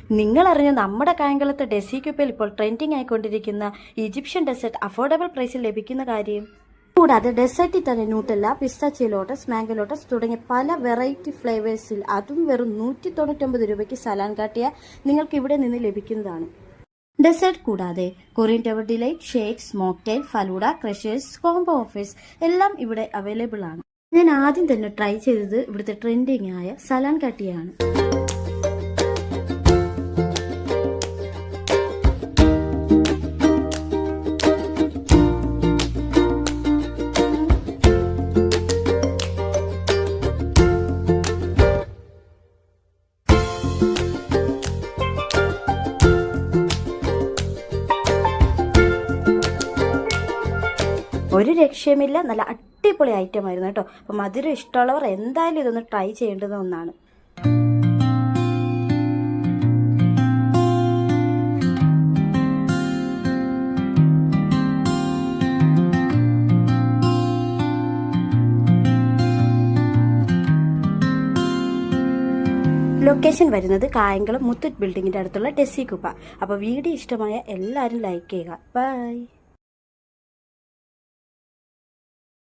നിങ്ങൾ അറിഞ്ഞ നമ്മുടെ കായംകുളത്തെ ഡെസിക്യൂപ്പയിൽ ഇപ്പോൾ ട്രെൻഡിങ് ആയിക്കൊണ്ടിരിക്കുന്ന ഈജിപ്ഷ്യൻ ഡെസേർട്ട് അഫോർഡബിൾ പ്രൈസിൽ ലഭിക്കുന്ന കാര്യം. കൂടാതെ ഡെസേർട്ടിൽ തന്നെ Nutella, pistachio lotus, mango lotus തുടങ്ങിയ പല വെറൈറ്റി ഫ്ലേവേഴ്സിൽ അതും വെറും 199 രൂപയ്ക്ക് സലാൻ കാട്ടിയ നിങ്ങൾക്ക് ഇവിടെ നിന്ന് ലഭിക്കുന്നതാണ്. ഡെസേർട്ട് കൂടാതെ Korean tower delight, shakes, mocktail, falooda, crushers, combo offers എല്ലാം ഇവിടെ അവൈലബിൾ ആണ്. ഞാൻ ആദ്യം തന്നെ ട്രൈ ചെയ്തത് ഇവിടുത്തെ ട്രെൻഡിങ് ആയ സലാൻ കാട്ടിയാണ്. ഒരു രക്ഷയുമില്ല, നല്ല അടിപൊളി ഐറ്റം ആയിരുന്നു കേട്ടോ. അപ്പോൾ മധുരം ഇഷ്ടമുള്ളവർ എന്തായാലും ഇതൊന്ന് ട്രൈ ചെയ്യേണ്ടുന്ന ഒന്നാണ്. ലൊക്കേഷൻ വരുന്നത് കായംകുളം മുത്തൂറ്റ് ബിൽഡിങ്ങിൻ്റെ അടുത്തുള്ള ഡെസിക്യൂപ്പ. അപ്പോൾ വീഡിയോ ഇഷ്ടമായ എല്ലാവരും ലൈക്ക് ചെയ്യുക. ബൈ.